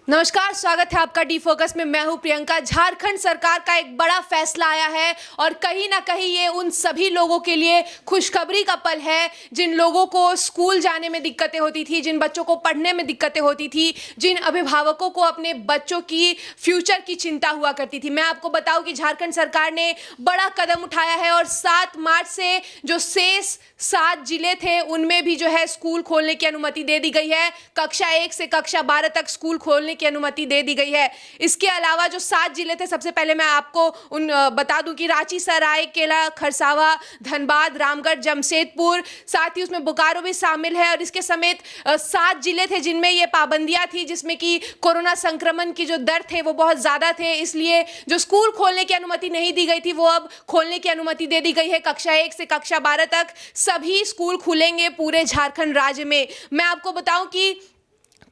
नमस्कार, स्वागत है आपका डी फोकस में। मैं हूं प्रियंका। झारखंड सरकार का एक बड़ा फैसला आया है और कहीं ना कहीं ये उन सभी लोगों के लिए खुशखबरी का पल है जिन लोगों को स्कूल जाने में दिक्कतें होती थी, जिन बच्चों को पढ़ने में दिक्कतें होती थी, जिन अभिभावकों को अपने बच्चों की फ्यूचर की चिंता हुआ करती थी। मैं आपको बताऊं कि झारखंड सरकार ने बड़ा कदम उठाया है और 7 मार्च से जो शेष 7 जिले थे उनमें भी जो है स्कूल खोलने की अनुमति दे दी गई है। कक्षा 1 से कक्षा 12 तक स्कूल खोलने की अनुमति दे दी गई है। इसके अलावा जो 7 जिले थे, सबसे पहले मैं आपको बता दूं कि रांची, सरायकेला, खरसावा, धनबाद, रामगढ़, जमशेदपुर, साथ ही उसमें बोकारो भी शामिल है। और इसके समेत 7 जिले थे जिनमें ये पाबंदियां थी, जिसमें कि कोरोना संक्रमण की जो दर थे वो बहुत ज्यादा थे, इसलिए जो स्कूल खोलने की अनुमति नहीं दी गई थी वो अब खोलने की अनुमति दे दी गई है। कक्षा 1 से कक्षा 12 तक सभी स्कूल खुलेंगे पूरे झारखंड राज्य में। मैं आपको बताऊं कि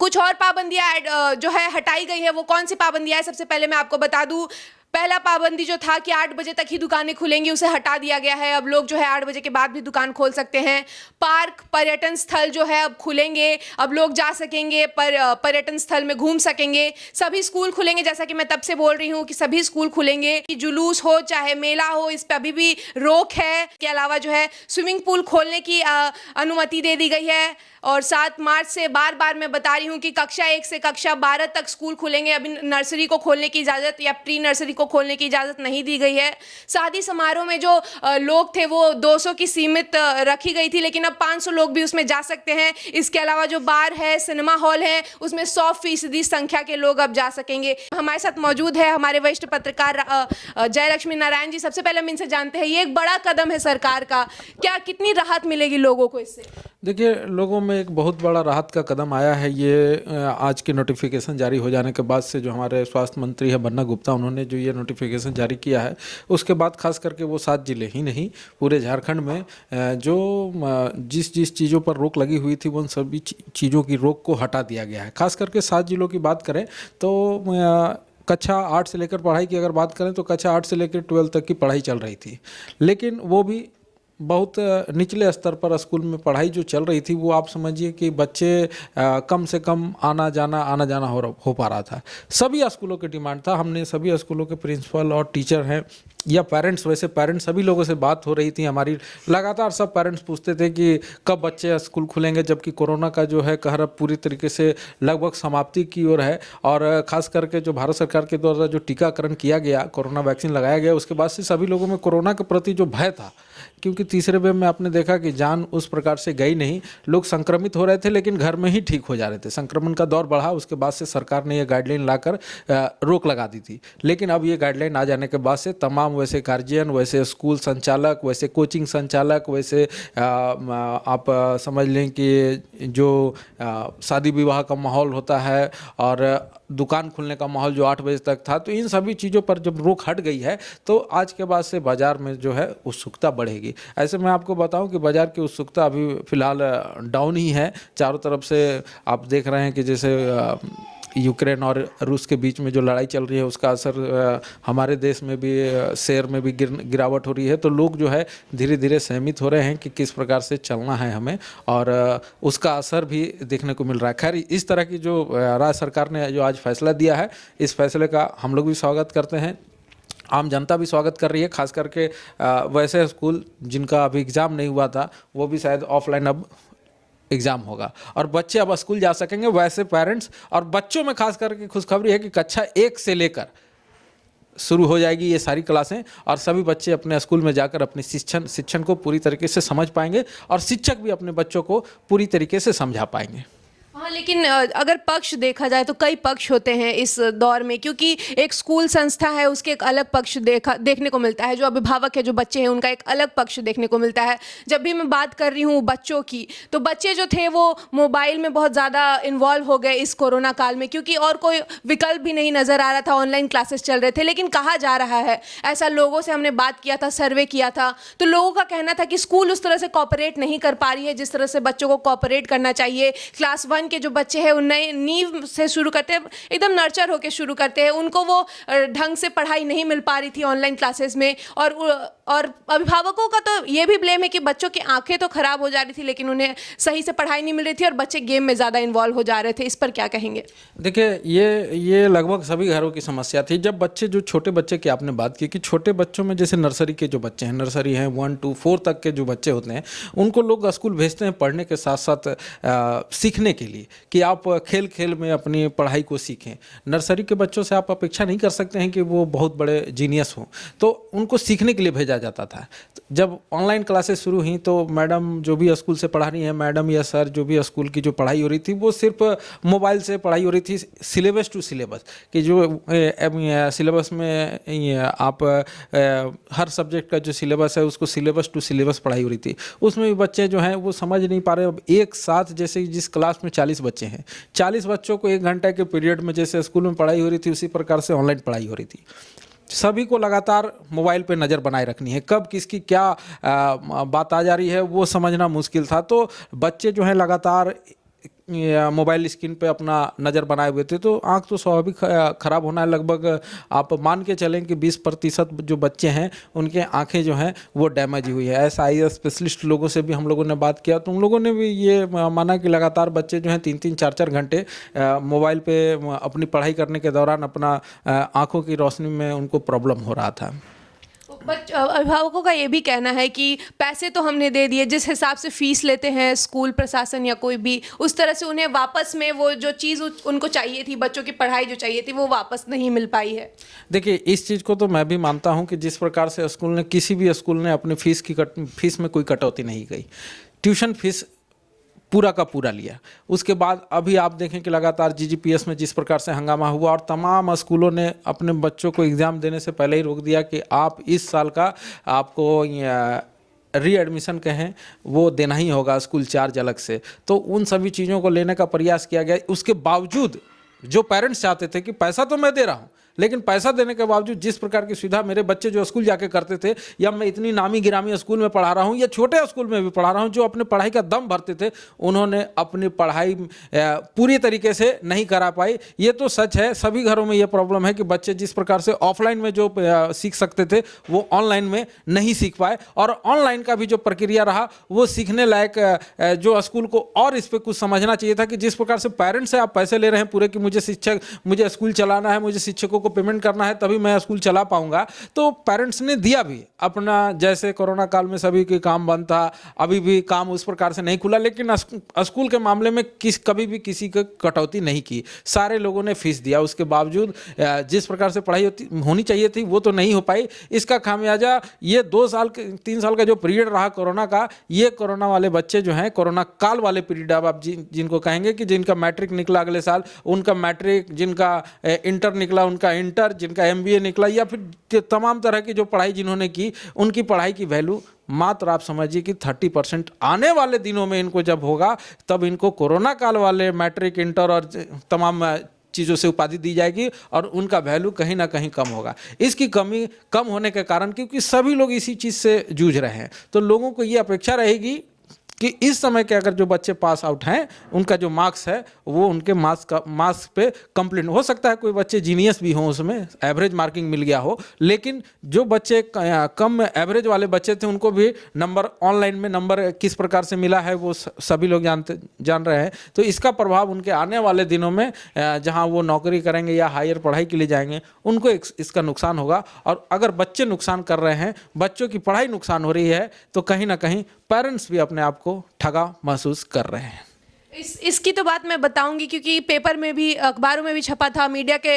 कुछ और पाबंदियां जो है हटाई गई है। वो कौन सी पाबंदियां है, सबसे पहले मैं आपको बता दूं। पहला पाबंदी जो था कि 8 बजे तक ही दुकानें खुलेंगी, उसे हटा दिया गया है। अब लोग जो है 8 बजे के बाद भी दुकान खोल सकते हैं। पार्क, पर्यटन स्थल जो है अब खुलेंगे, अब लोग जा सकेंगे, पर्यटन स्थल में घूम सकेंगे। सभी स्कूल खुलेंगे, जैसा कि मैं तब से बोल रही हूँ कि सभी स्कूल खुलेंगे। कि जुलूस हो चाहे मेला हो, इस पर अभी भी रोक है। के अलावा जो है स्विमिंग पूल खोलने की अनुमति दे दी गई है। और 7 मार्च से बार बार मैं बता रही हूँ कि कक्षा 1 से कक्षा 12 तक स्कूल खुलेंगे। अभी नर्सरी को खोलने की इजाज़त या प्री नर्सरी को खोलने की इजाज़त नहीं दी गई है। शादी समारोह में जो लोग थे वो 200 की सीमित रखी गई थी, लेकिन अब 500 लोग भी उसमें जा सकते हैं। इसके अलावा जो बार है, सिनेमा हॉल है, उसमें 100% संख्या के लोग अब जा सकेंगे। हमारे साथ मौजूद है हमारे वरिष्ठ पत्रकार जयलक्ष्मी नारायण जी। सबसे पहले हम इनसे जानते हैं, ये एक बड़ा कदम है सरकार का, क्या कितनी राहत मिलेगी लोगों को इससे? देखिए, लोगों में एक बहुत बड़ा राहत का कदम आया है। ये आज के नोटिफिकेशन जारी हो जाने के बाद से जो हमारे स्वास्थ्य मंत्री है बन्ना गुप्ता, उन्होंने जो ये नोटिफिकेशन जारी किया है, उसके बाद खास करके वो 7 जिले ही नहीं पूरे झारखंड में जो जिस जिस चीज़ों पर रोक लगी हुई थी उन सभी चीज़ों की रोक को हटा दिया गया है। खास करके 7 जिलों की बात करें तो कक्षा 8 से लेकर पढ़ाई की अगर बात करें तो कक्षा 8 से लेकर 12 तक की पढ़ाई चल रही थी, लेकिन वो भी बहुत निचले स्तर पर स्कूल में पढ़ाई जो चल रही थी। वो आप समझिए कि बच्चे कम से कम आना जाना हो पा रहा था। सभी स्कूलों की डिमांड था, हमने सभी स्कूलों के प्रिंसिपल और टीचर हैं या पेरेंट्स, वैसे पेरेंट्स सभी लोगों से बात हो रही थी हमारी लगातार। सब पेरेंट्स पूछते थे कि कब बच्चे स्कूल खुलेंगे, जबकि कोरोना का जो है कहर अब पूरी तरीके से लगभग समाप्ति की ओर है। और ख़ास करके जो भारत सरकार के द्वारा जो टीकाकरण किया गया, कोरोना वैक्सीन लगाया गया, उसके बाद से सभी लोगों में कोरोना के प्रति जो भय था, क्योंकि तीसरे वेव में आपने देखा कि जान उस प्रकार से गई नहीं, लोग संक्रमित हो रहे थे लेकिन घर में ही ठीक हो जा रहे थे। संक्रमण का दौर बढ़ा, उसके बाद से सरकार ने ये गाइडलाइन लाकर रोक लगा दी थी। लेकिन अब ये गाइडलाइन आ जाने के बाद से तमाम वैसे गार्जियन, वैसे स्कूल संचालक, वैसे कोचिंग संचालक, वैसे आप समझ लें कि जो शादी विवाह का माहौल होता है और दुकान खुलने का माहौल जो 8 बजे तक था, तो इन सभी चीज़ों पर जब रोक हट गई है तो आज के बाद से बाज़ार में जो है उत्सुकता बढ़ेगी। ऐसे में आपको बताऊं कि बाज़ार की उत्सुकता अभी फ़िलहाल डाउन ही है। चारों तरफ से आप देख रहे हैं कि जैसे यूक्रेन और रूस के बीच में जो लड़ाई चल रही है उसका असर हमारे देश में भी, शेयर में भी गिरावट हो रही है। तो लोग जो है धीरे धीरे सहमित हो रहे हैं कि किस प्रकार से चलना है हमें, और उसका असर भी देखने को मिल रहा है। खैर, इस तरह की जो राज्य सरकार ने जो आज फैसला दिया है, इस फैसले का हम लोग भी स्वागत करते हैं, आम जनता भी स्वागत कर रही है। खास करके वैसे स्कूल जिनका अभी एग्ज़ाम नहीं हुआ था वो भी शायद ऑफलाइन अब एग्ज़ाम होगा और बच्चे अब स्कूल जा सकेंगे। वैसे पेरेंट्स और बच्चों में खास करके खुशखबरी है कि कक्षा 1 से लेकर शुरू हो जाएगी ये सारी क्लासें और सभी बच्चे अपने स्कूल में जाकर अपने शिक्षण को पूरी तरीके से समझ पाएंगे और शिक्षक भी अपने बच्चों को पूरी तरीके से समझा पाएंगे। हाँ, लेकिन अगर पक्ष देखा जाए तो कई पक्ष होते हैं इस दौर में, क्योंकि एक स्कूल संस्था है उसके एक अलग पक्ष देखने को मिलता है, जो अभिभावक है, जो बच्चे हैं, उनका एक अलग पक्ष देखने को मिलता है। जब भी मैं बात कर रही हूँ बच्चों की, तो बच्चे जो थे वो मोबाइल में बहुत ज़्यादा इन्वॉल्व हो गए इस कोरोना काल में, क्योंकि और कोई विकल्प भी नहीं नज़र आ रहा था। ऑनलाइन क्लासेस चल रहे थे, लेकिन कहा जा रहा है, ऐसा लोगों से हमने बात किया था, सर्वे किया था, तो लोगों का कहना था कि स्कूल उस तरह से कॉपरेट नहीं कर पा रही है जिस तरह से बच्चों को कॉपरेट करना चाहिए। क्लास 1 के जो बच्चे हैं उन नए नींव से शुरू करते हैं, एकदम नर्चर होकर शुरू करते हैं। उनको वो ढंग से पढ़ाई नहीं मिल पा रही थी ऑनलाइन क्लासेस में, और अभिभावकों का तो ये भी ब्लेम है कि बच्चों की आंखें तो खराब हो जा रही थी लेकिन उन्हें सही से पढ़ाई नहीं मिल रही थी और बच्चे गेम में ज़्यादा इन्वॉल्व हो जा रहे थे। इस पर क्या कहेंगे? देखिए, ये लगभग सभी घरों की समस्या थी। जब बच्चे, जो छोटे बच्चे की आपने बात की कि छोटे बच्चों में जैसे नर्सरी के जो बच्चे हैं, नर्सरी हैं 1 2 4 तक के जो बच्चे होते हैं, उनको लोग स्कूल भेजते हैं पढ़ने के साथ साथ सीखने के लिए, कि आप खेल खेल में अपनी पढ़ाई को सीखें। नर्सरी के बच्चों से आप अपेक्षा नहीं कर सकते हैं कि वो बहुत बड़े जीनियस हों, तो उनको सीखने के लिए भेजा जाता था। जब ऑनलाइन क्लासेस शुरू हुई तो मैडम जो भी स्कूल से पढ़ा रही हैं, मैडम या सर जो भी स्कूल की जो पढ़ाई हो रही थी, वो सिर्फ मोबाइल से पढ़ाई हो रही थी, सिलेबस टू सिलेबस, कि जो सिलेबस में आप हर सब्जेक्ट का जो सिलेबस है उसको सिलेबस टू सिलेबस पढ़ाई हो रही थी। उसमें भी बच्चे जो हैं वो समझ नहीं पा रहे। अब एक साथ, जैसे जिस क्लास में 40 बच्चे हैं, 40 बच्चों को 1 घंटे के पीरियड में जैसे स्कूल में पढ़ाई हो रही थी, उसी प्रकार से ऑनलाइन पढ़ाई हो रही थी। सभी को लगातार मोबाइल पे नज़र बनाए रखनी है, कब किसकी क्या बात आ जा रही है वो समझना मुश्किल था। तो बच्चे जो हैं लगातार मोबाइल स्क्रीन पे अपना नज़र बनाए हुए थे, तो आंख तो स्वाभाविक ख़राब होना है। लगभग आप मान के चलें कि 20% जो बच्चे हैं उनके आंखें जो हैं वो डैमेज हुई है। ऐसा आई स्पेशलिस्ट लोगों से भी हम लोगों ने बात किया, तो उन लोगों ने भी ये माना कि लगातार बच्चे जो हैं 3-3 4-4 घंटे मोबाइल पे अपनी पढ़ाई करने के दौरान अपना आँखों की रोशनी में उनको प्रॉब्लम हो रहा था। अभिभावकों का ये भी कहना है कि पैसे तो हमने दे दिए, जिस हिसाब से फीस लेते हैं स्कूल प्रशासन या कोई भी, उस तरह से उन्हें वापस में वो जो चीज़ उनको चाहिए थी, बच्चों की पढ़ाई जो चाहिए थी, वो वापस नहीं मिल पाई है। देखिए, इस चीज़ को तो मैं भी मानता हूं कि जिस प्रकार से स्कूल ने, किसी भी स्कूल ने अपनी फीस में कोई कटौती नहीं की। ट्यूशन फीस पूरा का पूरा लिया। उसके बाद अभी आप देखें कि लगातार जीजीपीएस में जिस प्रकार से हंगामा हुआ, और तमाम स्कूलों ने अपने बच्चों को एग्ज़ाम देने से पहले ही रोक दिया कि आप इस साल का आपको रीएडमिशन कहें वो देना ही होगा, स्कूल चार्ज अलग से। तो उन सभी चीज़ों को लेने का प्रयास किया गया। उसके बावजूद जो पेरेंट्स चाहते थे कि पैसा तो मैं दे रहा हूँ, लेकिन पैसा देने के बावजूद जिस प्रकार की सुविधा मेरे बच्चे जो स्कूल जाके करते थे, या मैं इतनी नामी गिरामी स्कूल में पढ़ा रहा हूँ या छोटे स्कूल में भी पढ़ा रहा हूँ, जो अपने पढ़ाई का दम भरते थे, उन्होंने अपनी पढ़ाई पूरी तरीके से नहीं करा पाई। ये तो सच है, सभी घरों में ये प्रॉब्लम है कि बच्चे जिस प्रकार से ऑफलाइन में जो सीख सकते थे वो ऑनलाइन में नहीं सीख पाए, और ऑनलाइन का भी जो प्रक्रिया रहा वो सीखने लायक, जो स्कूल को और इस पर कुछ समझना चाहिए था कि जिस प्रकार से पेरेंट्स से आप पैसे ले रहे हैं पूरे कि मुझे स्कूल चलाना है, मुझे शिक्षकों को पेमेंट करना है, तभी मैं स्कूल चला पाऊंगा। तो पेरेंट्स ने दिया भी अपना, जैसे कोरोना काल में सभी के काम बंद था, अभी भी काम उस प्रकार से नहीं खुला, लेकिन स्कूल के मामले में कभी भी किसी को कटौती नहीं की, सारे लोगों ने फीस दिया। उसके बावजूद जिस प्रकार से पढ़ाई होनी चाहिए थी वो तो नहीं हो पाई। इसका खामियाजा ये 2-3 साल का जो पीरियड रहा कोरोना का, ये कोरोना वाले बच्चे जो हैं, कोरोना काल वाले पीरियड अब आप जिनको कहेंगे कि जिनका मैट्रिक निकला अगले साल, उनका मैट्रिक, जिनका इंटर निकला उनका इंटर, जिनका एमबीए निकला, या फिर तमाम तरह की जो पढ़ाई जिन्होंने की, उनकी पढ़ाई की वैल्यू मात्र आप समझिए कि 30%। आने वाले दिनों में इनको जब होगा तब इनको कोरोना काल वाले मैट्रिक, इंटर और तमाम चीज़ों से उपाधि दी जाएगी और उनका वैल्यू कहीं ना कहीं कम होगा। इसकी कमी कम होने के कारण, क्योंकि सभी लोग इसी चीज़ से जूझ रहे हैं, तो लोगों को ये अपेक्षा रहेगी कि इस समय के अगर जो बच्चे पास आउट हैं, उनका जो मार्क्स है वो उनके मार्क्स पे कंप्लीट हो सकता है। कोई बच्चे जीनियस भी हों, उसमें एवरेज मार्किंग मिल गया हो, लेकिन जो बच्चे कम एवरेज वाले बच्चे थे उनको भी नंबर, ऑनलाइन में नंबर किस प्रकार से मिला है वो सभी लोग जान रहे हैं। तो इसका प्रभाव उनके आने वाले दिनों में जहाँ वो नौकरी करेंगे या हायर पढ़ाई के लिए जाएंगे, उनको इसका नुकसान होगा। और अगर बच्चे नुकसान कर रहे हैं, बच्चों की पढ़ाई नुकसान हो रही है, तो कहीं ना कहीं पेरेंट्स भी अपने आप को ठगा महसूस कर रहे हैं। इसकी तो बात मैं बताऊंगी, क्योंकि पेपर में भी, अखबारों में भी छपा था, मीडिया के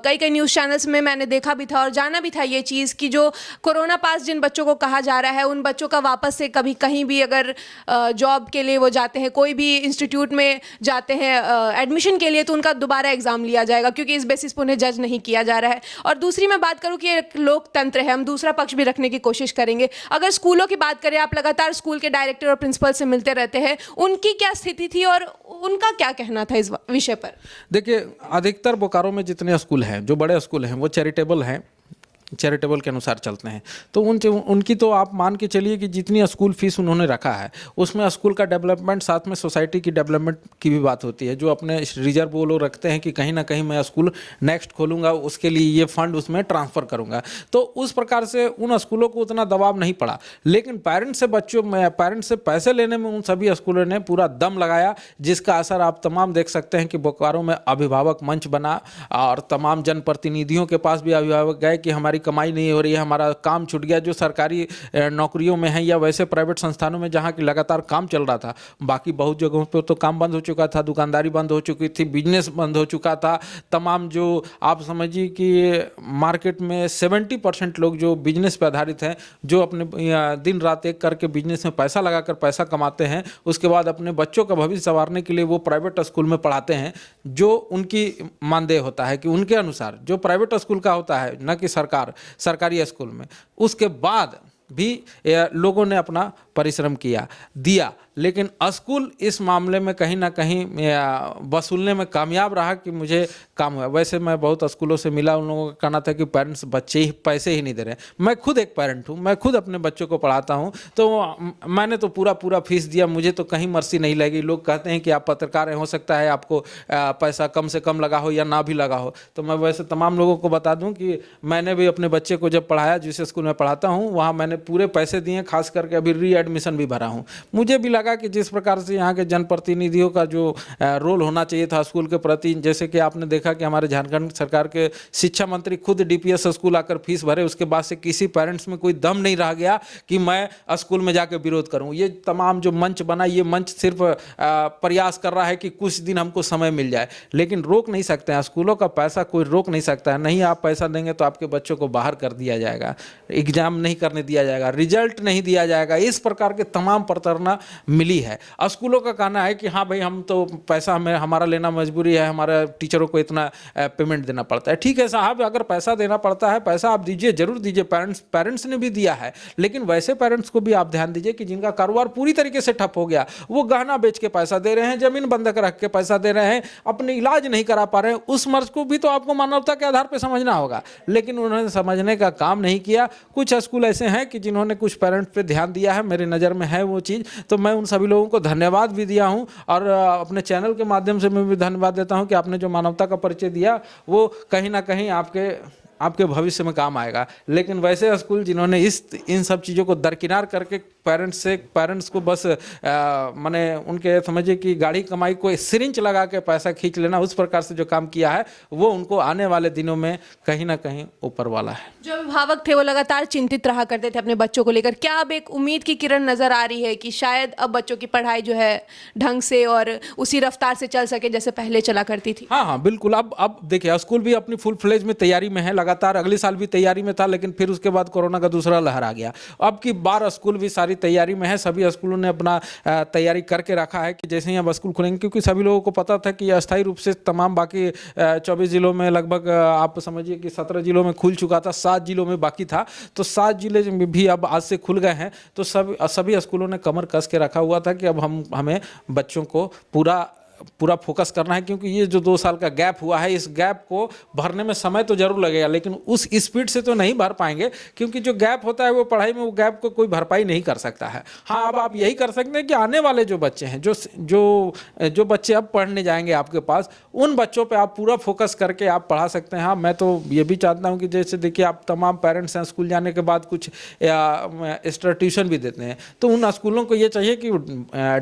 कई न्यूज़ चैनल्स में मैंने देखा भी था और जाना भी था ये चीज़ कि जो कोरोना पास जिन बच्चों को कहा जा रहा है, उन बच्चों का वापस से कभी कहीं भी अगर जॉब के लिए वो जाते हैं, कोई भी इंस्टीट्यूट में जाते हैं एडमिशन के लिए, तो उनका दोबारा एग्ज़ाम लिया जाएगा, क्योंकि इस बेसिस पर उन्हें जज नहीं किया जा रहा है। और दूसरी मैं बात करूँ कि एक लोकतंत्र है, हम दूसरा पक्ष भी रखने की कोशिश करेंगे। अगर स्कूलों की बात करें, आप लगातार स्कूल के डायरेक्टर और प्रिंसिपल से मिलते रहते हैं, उनकी क्या स्थिति थी और उनका क्या कहना था इस विषय पर? देखिए, अधिकतर बोकारो में जितने स्कूल हैं, जो बड़े स्कूल हैं, वो चैरिटेबल हैं, चैरिटेबल के अनुसार चलते हैं। तो उनकी तो आप मान के चलिए कि जितनी स्कूल फीस उन्होंने रखा है उसमें स्कूल का डेवलपमेंट साथ में सोसाइटी की डेवलपमेंट की भी बात होती है। जो अपने रिजर्व वो लोग रखते हैं कि कहीं ना कहीं मैं स्कूल नेक्स्ट खोलूँगा, उसके लिए ये फंड उसमें ट्रांसफ़र करूँगा। तो उस प्रकार से उन स्कूलों को उतना दबाव नहीं पड़ा। लेकिन पेरेंट्स से पैसे लेने में उन सभी स्कूलों ने पूरा दम लगाया, जिसका असर आप तमाम देख सकते हैं कि बोकारो में अभिभावक मंच बना और तमाम जनप्रतिनिधियों के पास भी अभिभावक गए कि हमारी कमाई नहीं हो रही है, हमारा काम छूट गया। जो सरकारी नौकरियों में है या वैसे प्राइवेट संस्थानों में जहाँ की लगातार काम चल रहा था, बाकी बहुत जगहों पर तो काम बंद हो चुका था, दुकानदारी बंद हो चुकी थी, बिजनेस बंद हो चुका था। तमाम जो आप समझिए कि मार्केट में 70% लोग जो बिजनेस पर आधारित हैं, जो अपने दिन रात एक करके बिजनेस में पैसा लगाकर पैसा कमाते हैं, उसके बाद अपने बच्चों का भविष्य संवारने के लिए वो प्राइवेट स्कूल में पढ़ाते हैं, जो उनकी मानदेय होता है कि उनके अनुसार जो प्राइवेट स्कूल का होता है, न कि सरकारी स्कूल में। उसके बाद भी लोगों ने अपना परिश्रम दिया, लेकिन स्कूल इस मामले में कहीं ना कहीं वसूलने में कामयाब रहा कि मुझे काम हुआ। वैसे मैं बहुत स्कूलों से मिला, उन लोगों का कहना था कि पेरेंट्स पैसे ही नहीं दे रहे। मैं खुद एक पेरेंट हूँ, मैं खुद अपने बच्चों को पढ़ाता हूँ, तो मैंने तो पूरा फीस दिया, मुझे तो कहीं मर्सी नहीं लगी। लोग कहते हैं कि आप पत्रकार हैं, हो सकता है आपको पैसा कम से कम लगा हो या ना भी लगा हो। तो मैं वैसे तमाम लोगों को बता दूँ कि मैंने भी अपने बच्चे को जब पढ़ाया, जिस स्कूल में पढ़ाता हूँ वहाँ मैंने पूरे पैसे दिए, खास करके अभी रीएडमिशन भी भरा हूँ। मुझे भी लगा कि जिस प्रकार से यहाँ के जनप्रतिनिधियों का जो रोल होना चाहिए था स्कूल के प्रति, जैसे कि आपने देखा कि हमारे झारखंड सरकार के शिक्षा मंत्री खुद डीपीएस स्कूल आकर फीस भरे, उसके बाद से किसी पेरेंट्स में कोई दम नहीं रह गया कि मैं स्कूल में जाकर विरोध करूं। ये तमाम जो मंच बना, ये मंच सिर्फ प्रयास कर रहा है कि कुछ दिन हमको समय मिल जाए, लेकिन रोक नहीं सकते हैं। स्कूलों का पैसा कोई रोक नहीं सकता है। नहीं आप पैसा देंगे तो आपके बच्चों को बाहर कर दिया जाएगा, एग्जाम नहीं करने दिया जाएगा, रिजल्ट नहीं दिया जाएगा। इस प्रकार के तमाम प्रताड़ना मिली है। स्कूलों का कहना है कि हाँ भाई, हम तो पैसा हमारा लेना मजबूरी है, हमारे टीचरों को इतना पेमेंट देना पड़ता है। ठीक है साहब, अगर पैसा देना पड़ता है, पैसा आप दीजिए, जरूर दीजिए। पेरेंट्स ने भी दिया है, लेकिन वैसे पेरेंट्स को भी आप ध्यान दीजिए कि जिनका कारोबार पूरी तरीके से ठप हो गया, वो गहना बेच के पैसा दे रहे हैं, जमीन बंधक रख के पैसा दे रहे हैं, अपने इलाज नहीं करा पा रहे हैं, उस मर्ज को भी तो आपको मानवता के आधार पर समझना होगा। लेकिन उन्होंने समझने का काम नहीं किया। कुछ स्कूल ऐसे हैं कि जिन्होंने कुछ पेरेंट्स पे ध्यान दिया है, मेरे नज़र में है वो चीज़, तो मैं उन सभी लोगों को धन्यवाद भी दिया हूं और अपने चैनल के माध्यम से मैं भी धन्यवाद देता हूं कि आपने जो मानवता का परिचय दिया वो कहीं ना कहीं आपके भविष्य में काम आएगा। लेकिन वैसे स्कूल जिन्होंने इन सब चीज़ों को दरकिनार करके पेरेंट्स को बस माने उनके समझिए कि गाड़ी कमाई को सिरिंज लगा के पैसा खींच लेना, उस प्रकार से जो काम किया है वो उनको आने वाले दिनों में कहीं ना कहीं ऊपर वाला है। जो अभिभावक थे वो लगातार चिंतित रहा करते थे अपने बच्चों को लेकर। क्या अब एक उम्मीद की किरण नजर आ रही है कि शायद अब बच्चों की पढ़ाई जो है ढंग से और उसी रफ्तार से चल सके जैसे पहले चला करती थी? हाँ बिल्कुल। अब देखिए, स्कूल भी अपनी फुल फ्लेज में तैयारी में है, लगातार अगले साल भी तैयारी में था, लेकिन फिर उसके बाद कोरोना का दूसरा लहर आ गया। अब की बार स्कूल भी सारी तैयारी में है। सभी स्कूलों ने अपना तैयारी करके रखा है कि जैसे ही अब स्कूल खुलेंगे, क्योंकि सभी लोगों को पता था कि अस्थायी रूप से तमाम बाकी 24 जिलों में लगभग आप समझिए कि 17 जिलों में खुल चुका था, 7 जिलों में बाकी था, तो 7 जिले में भी अब आज से खुल गए हैं। तो सभी स्कूलों ने कमर कस के रखा हुआ था कि अब हमें बच्चों को पूरा फोकस करना है, क्योंकि ये जो 2 साल का गैप हुआ है, इस गैप को भरने में समय तो जरूर लगेगा, लेकिन उस स्पीड से तो नहीं भर पाएंगे, क्योंकि जो गैप होता है वो पढ़ाई में, वो गैप को कोई भरपाई नहीं कर सकता है। हाँ, अब आप यही कर सकते हैं कि आने वाले जो बच्चे हैं, जो बच्चे अब पढ़ने जाएंगे आपके पास, उन बच्चों पर आप पूरा फोकस करके आप पढ़ा सकते हैं। हाँ, मैं तो ये भी चाहता हूँ कि जैसे देखिए, आप तमाम पेरेंट्स हैं, स्कूल जाने के बाद कुछ एक्स्ट्रा ट्यूशन भी देते हैं, तो उन स्कूलों को ये चाहिए कि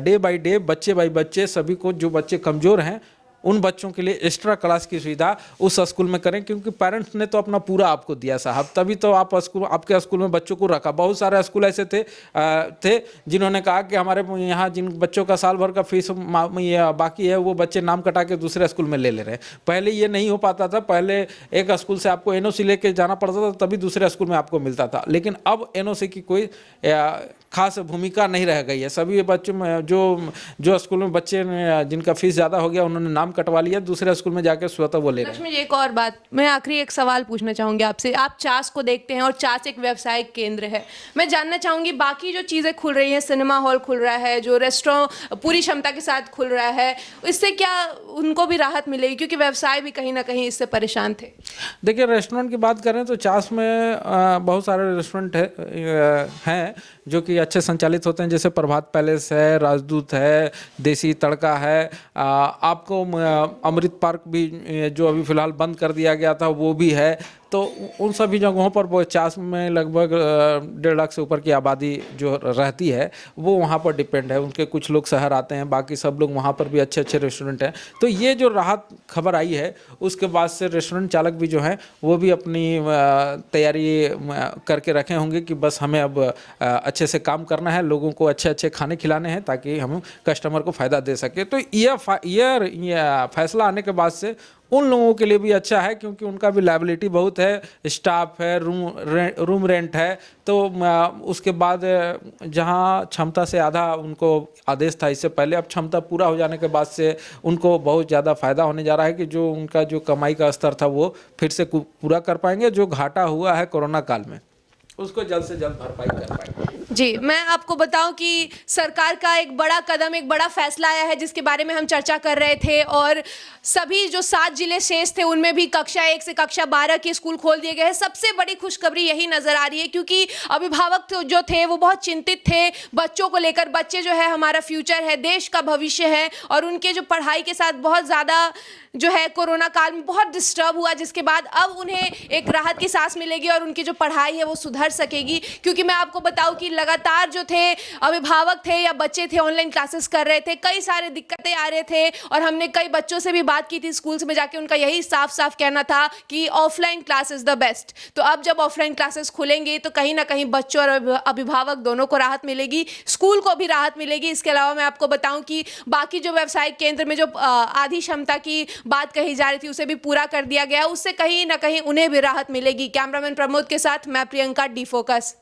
डे बाई डे, बच्चे बाई बच्चे, सभी को, जो बच्चे कमजोर हैं उन बच्चों के लिए एक्स्ट्रा क्लास की सुविधा उस स्कूल में करें, क्योंकि पेरेंट्स ने तो अपना पूरा आपको दिया साहब, तभी तो आपके स्कूल में बच्चों को रखा। बहुत सारे स्कूल ऐसे थे जिन्होंने कहा कि हमारे यहाँ जिन बच्चों का साल भर का फीस बाकी है, वो बच्चे नाम कटा के दूसरे स्कूल में ले रहे हैं। पहले ये नहीं हो पाता था, पहले एक स्कूल से आपको NOC लेके जाना पड़ता था, तभी दूसरे स्कूल में आपको मिलता था। लेकिन अब NOC की खास भूमिका नहीं रह गई है। सभी बच्चों में जो स्कूल में बच्चे जिनका फीस ज़्यादा हो गया उन्होंने नाम कटवा लिया, दूसरे स्कूल में जाके स्वतः वो ले रहे हैं। लक्ष्मी जी, एक और बात, मैं आखिरी एक सवाल पूछना चाहूंगी आपसे। आप चास को देखते हैं और चास एक व्यावसायिक केंद्र है। मैं जानना चाहूंगी बाकी जो चीज़ें खुल रही हैं, सिनेमा हॉल खुल रहा है, जो रेस्टोरेंट पूरी क्षमता के साथ खुल रहा है, इससे क्या उनको भी राहत मिलेगी? क्योंकि व्यवसाय भी कहीं ना कहीं इससे परेशान थे। देखिए, रेस्टोरेंट की बात करें तो चास में बहुत सारे रेस्टोरेंट हैं जो कि अच्छे संचालित होते हैं, जैसे प्रभात पैलेस है, राजदूत है, देसी तड़का है, आपको अमृत पार्क भी जो अभी फ़िलहाल बंद कर दिया गया था वो भी है। तो उन सभी जगहों पर वो चास में लगभग 1.5 लाख से ऊपर की आबादी जो रहती है वो वहाँ पर डिपेंड है। उनके कुछ लोग शहर आते हैं, बाकी सब लोग वहाँ पर भी अच्छे अच्छे रेस्टोरेंट हैं। तो ये जो राहत खबर आई है उसके बाद से रेस्टोरेंट चालक भी जो हैं वो भी अपनी तैयारी करके रखे होंगे कि बस हमें अब अच्छे से काम करना है, लोगों को अच्छे अच्छे खाने खिलाने हैं ताकि हम कस्टमर को फ़ायदा दे सके। तो यह फैसला आने के बाद से उन लोगों के लिए भी अच्छा है, क्योंकि उनका भी लायबिलिटी बहुत है, स्टाफ है, रूम रेंट है। तो उसके बाद जहां क्षमता से आधा उनको आदेश था इससे पहले, अब क्षमता पूरा हो जाने के बाद से उनको बहुत ज़्यादा फ़ायदा होने जा रहा है कि जो उनका जो कमाई का स्तर था वो फिर से पूरा कर पाएंगे। जो घाटा हुआ है कोरोना काल में उसको जल्द से जल्द भरपाई कर पाएंगे। जी, मैं आपको बताऊं कि सरकार का एक बड़ा कदम, एक बड़ा फैसला आया है जिसके बारे में हम चर्चा कर रहे थे, और सभी जो 7 जिले शेष थे उनमें भी कक्षा 1 से कक्षा 12 के स्कूल खोल दिए गए हैं। सबसे बड़ी खुशखबरी यही नजर आ रही है, क्योंकि अभिभावक जो थे वो बहुत चिंतित थे बच्चों को लेकर। बच्चे जो है हमारा फ्यूचर है, देश का भविष्य है, और उनके जो पढ़ाई के साथ बहुत ज़्यादा जो है कोरोना काल में बहुत डिस्टर्ब हुआ, जिसके बाद अब उन्हें एक राहत की सांस मिलेगी और उनकी जो पढ़ाई है वो सुधर सकेगी। क्योंकि मैं आपको बताऊं कि लगातार जो थे अभिभावक थे या बच्चे थे ऑनलाइन क्लासेस कर रहे थे, कई सारे दिक्कतें आ रहे थे, और हमने कई बच्चों से भी बात की थी स्कूल्स में जाके, उनका यही साफ साफ कहना था कि offline class is the best. तो अब जब ऑफलाइन क्लासेस खुलेंगे तो कहीं ना कहीं बच्चों और अभिभावक दोनों को राहत मिलेगी, स्कूल को भी राहत मिलेगी। इसके अलावा मैं आपको बताऊं कि बाकी जो व्यावसायिक केंद्र में जो आधी क्षमता की बात कही जा रही थी उसे भी पूरा कर दिया गया, उससे कहीं ना कहीं उन्हें भी राहत मिलेगी। कैमरामैन प्रमोद के साथ मैं प्रियंका, डी फोकस।